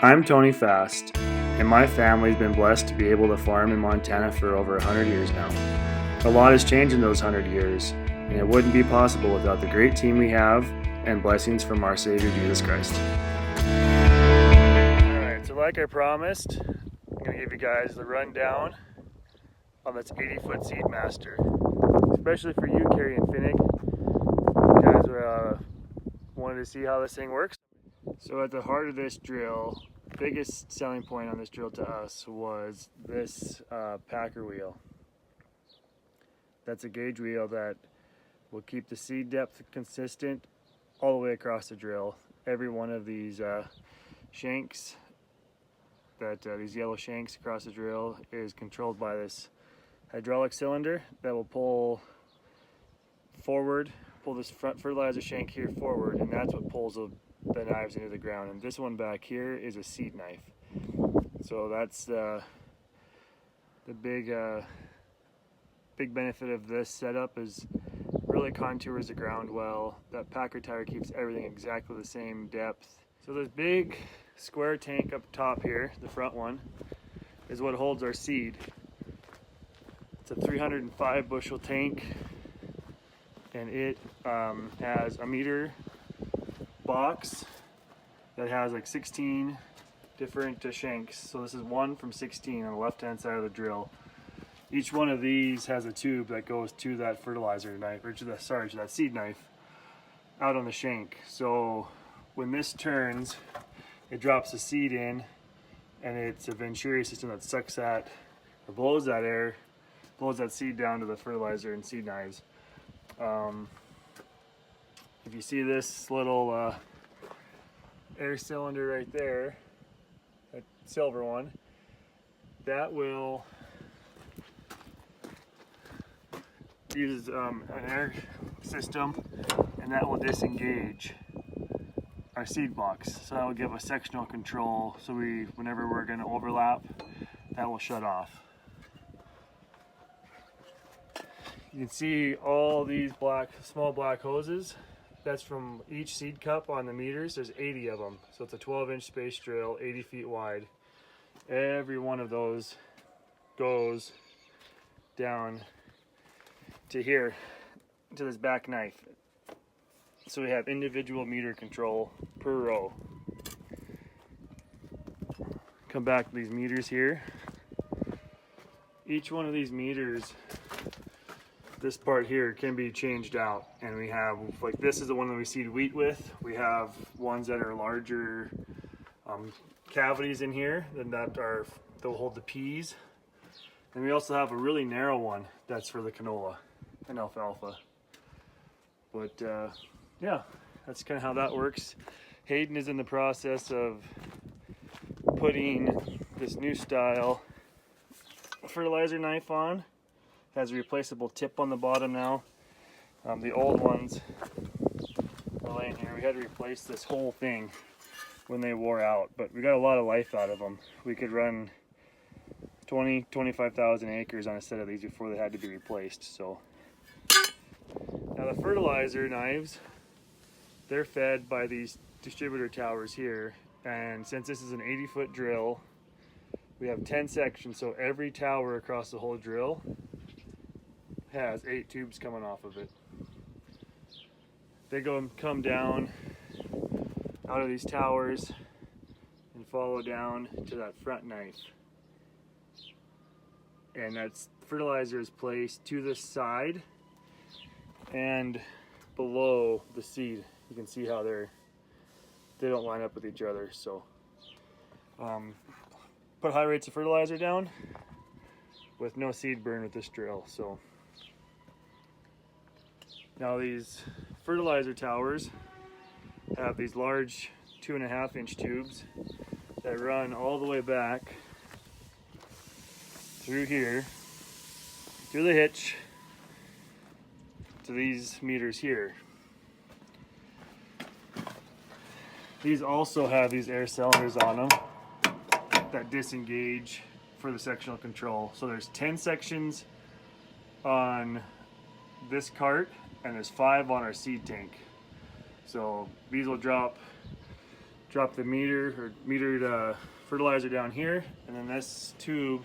I'm Tony Fast, and my family's been blessed to be able to farm in Montana for over 100 years now. A lot has changed in those 100 years, and it wouldn't be possible without the great team we have and blessings from our Savior Jesus Christ. Alright, so like I promised, I'm going to give you guys the rundown on this 80-foot SeedMaster. Especially for you, Carrie and Finnick. You guys wanted to see how this thing works. So at the heart of this drill, biggest selling point on this drill to us was this packer wheel. That's a gauge wheel that will keep the seed depth consistent all the way across the drill. Every one of these shanks, these yellow shanks across the drill, is controlled by this hydraulic cylinder that will pull forward, pull this front fertilizer shank here forward, and that's what pulls the knives into the ground. And this one back here is a seed knife. So that's the big benefit of this setup, is really contours the ground well. That packer tire keeps everything exactly the same depth. So this big square tank up top here, the front one, is what holds our seed. It's a 305 bushel tank, and it has a meter box that has like 16 different shanks. So this is one from 16 on the left hand side of the drill. Each one of these has a tube that goes to that fertilizer knife, or to that seed knife out on the shank. So when this turns, it drops the seed in, and it's a Venturi system that sucks that, or blows that air, blows that seed down to the fertilizer and seed knives. If you see this little air cylinder right there, that silver one, that will use an air system, and that will disengage our seed box. So that will give us sectional control, so whenever we're going to overlap, that will shut off. You can see all these small black hoses. That's from each seed cup on the meters. There's 80 of them. So it's a 12-inch space drill, 80 feet wide. Every one of those goes down to here, to this back knife. So we have individual meter control per row. Come back to these meters here. Each one of these meters, this part here, can be changed out, and we have, like, this is the one that we seed wheat with. We have ones that are larger cavities in here they'll hold the peas, and we also have a really narrow one that's for the canola and alfalfa. But yeah, that's kind of how that works. Hayden is in the process of putting this new style fertilizer knife on. Has a replaceable tip on the bottom now. The old ones are laying here. We had to replace this whole thing when they wore out, but we got a lot of life out of them. We could run 25,000 acres on a set of these before they had to be replaced. So now the fertilizer knives, they're fed by these distributor towers here, and since this is an 80-foot drill, we have 10 sections, so every tower across the whole drill has 8 tubes coming off of it. They come down out of these towers and follow down to that front knife. And that's fertilizer is placed to the side and below the seed. You can see how they don't line up with each other. So put high rates of fertilizer down with no seed burn with this drill. So now these fertilizer towers have these large 2.5-inch tubes that run all the way back through here, through the hitch, to these meters here. These also have these air cylinders on them that disengage for the sectional control. So there's 10 sections on this cart, and there's 5 on our seed tank. So these will drop drop the metered fertilizer down here, and then this tube,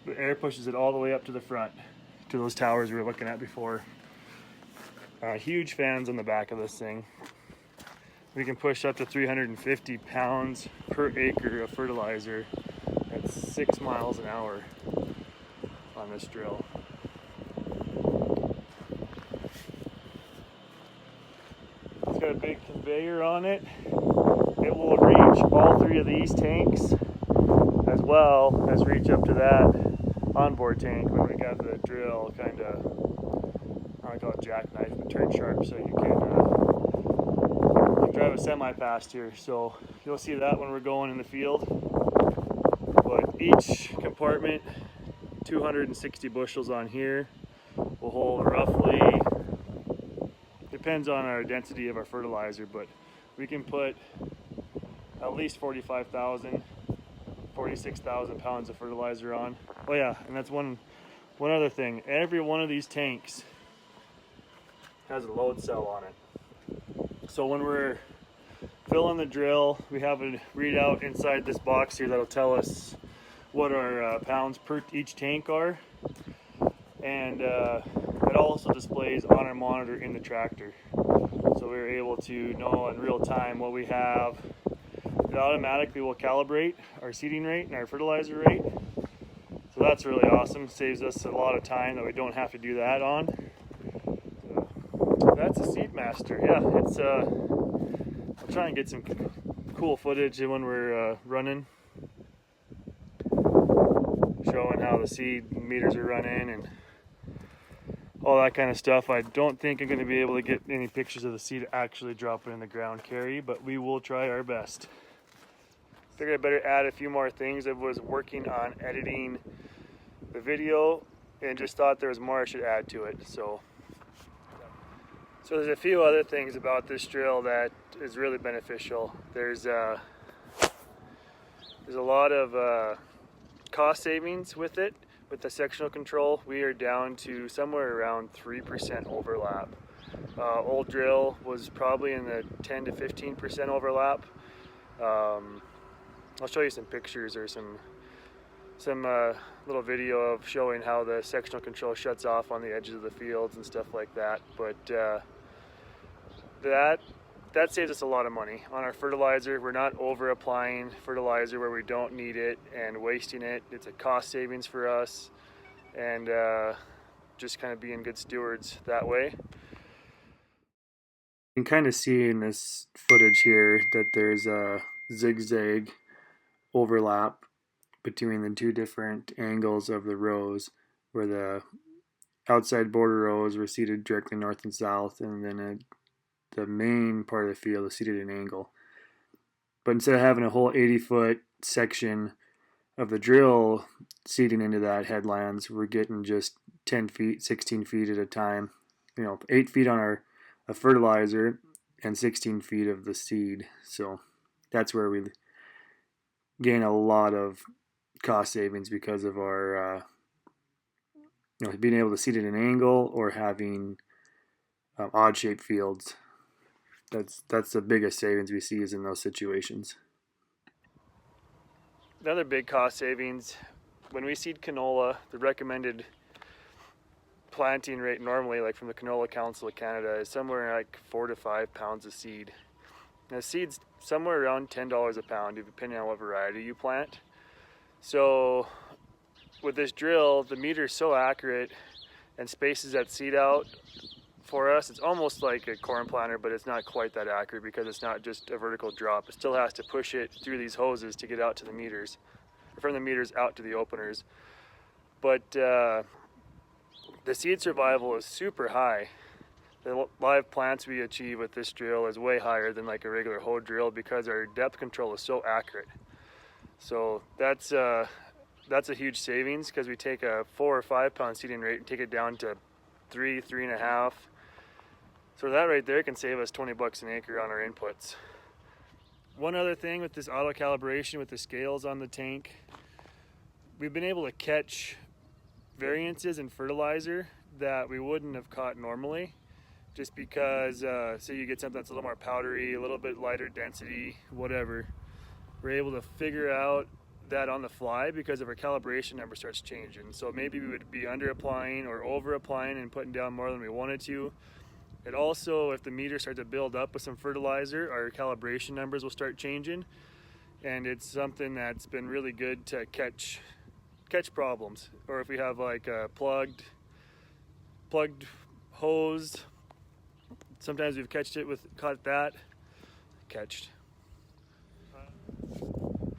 the air pushes it all the way up to the front, to those towers we were looking at before. Huge fans on the back of this thing. We can push up to 350 pounds per acre of fertilizer at 6 miles an hour on this drill. It's got a big conveyor on it. It will reach all 3 of these tanks as well as reach up to that onboard tank when we got the drill kind of, I call it jackknife, but turn sharp so you can drive a semi past here. So you'll see that when we're going in the field. But each compartment, 260 bushels on here, will hold roughly, depends on our density of our fertilizer, but we can put at least 46,000 pounds of fertilizer on. Oh yeah, and that's one other thing. Every one of these tanks has a load cell on it. So when we're filling the drill, we have a readout inside this box here that'll tell us what our pounds per each tank are, and it also displays on our monitor in the tractor. So we're able to know in real time what we have. It automatically will calibrate our seeding rate and our fertilizer rate. So that's really awesome. Saves us a lot of time that we don't have to do that on. That's a SeedMaster. Yeah, it's I'll try and get some cool footage when we're running, showing how the seed meters are running and all that kind of stuff. I don't think I'm going to be able to get any pictures of the seed actually dropping in the ground carry, but we will try our best. Figured I better add a few more things. I was working on editing the video and just thought there was more I should add to it. So there's a few other things about this drill that is really beneficial. There's a lot of cost savings with it. With the sectional control, we are down to somewhere around 3% overlap. Old drill was probably in the 10 to 15% overlap. I'll show you some pictures or some little video of showing how the sectional control shuts off on the edges of the fields and stuff like that. But that saves us a lot of money on our fertilizer. We're not over applying fertilizer where we don't need it and wasting it. It's a cost savings for us, and just kind of being good stewards that way. You can kind of see in this footage here that there's a zigzag overlap between the 2 different angles of the rows, where the outside border rows were seated directly north and south, and then the main part of the field is seated at an angle. But instead of having a whole 80-foot section of the drill seeding into that headlands, we're getting just 10 feet, 16 feet at a time. 8 feet on our fertilizer and 16 feet of the seed. So that's where we gain a lot of cost savings because of our being able to seed at an angle or having odd-shaped fields. That's the biggest savings we see is in those situations. Another big cost savings, when we seed canola, the recommended planting rate normally, like from the Canola Council of Canada, is somewhere like 4 to 5 pounds of seed. Now seed's somewhere around $10 a pound, depending on what variety you plant. So with this drill, the meter is so accurate and spaces that seed out for us. It's almost like a corn planter, but it's not quite that accurate because it's not just a vertical drop. It still has to push it through these hoses to get out to the meters, or from the meters out to the openers. But the seed survival is super high. The live plants we achieve with this drill is way higher than like a regular hoe drill because our depth control is so accurate. So that's a huge savings because we take a 4 or 5 pound seeding rate and take it down to 3.5. So that right there can save us $20 an acre on our inputs. One other thing with this auto calibration with the scales on the tank, we've been able to catch variances in fertilizer that we wouldn't have caught normally. just because say you get something that's a little more powdery, a little bit lighter density, whatever, we're able to figure out that on the fly because if our calibration number starts changing. So maybe we would be under applying or over applying and putting down more than we wanted to. It also, if the meter starts to build up with some fertilizer, our calibration numbers will start changing, and it's something that's been really good to catch problems. Or if we have like a plugged hose, sometimes we've caught that.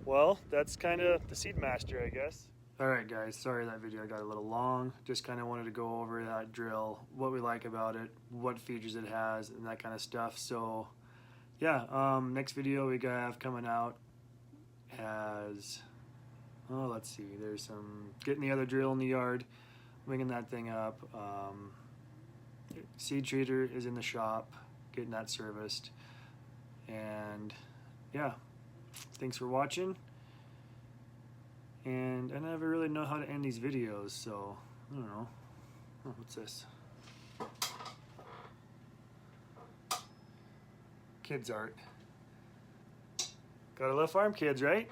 Well, that's kind of the SeedMaster, I guess. Alright guys, sorry that video got a little long. Just kind of wanted to go over that drill, what we like about it, what features it has, and that kind of stuff. So yeah, next video we have coming out has, oh, let's see, there's some getting the other drill in the yard, winging that thing up. Seed treater is in the shop, getting that serviced. And yeah, thanks for watching. And I never really know how to end these videos, so I don't know. Oh, what's this? Kids art. Gotta love farm kids, right?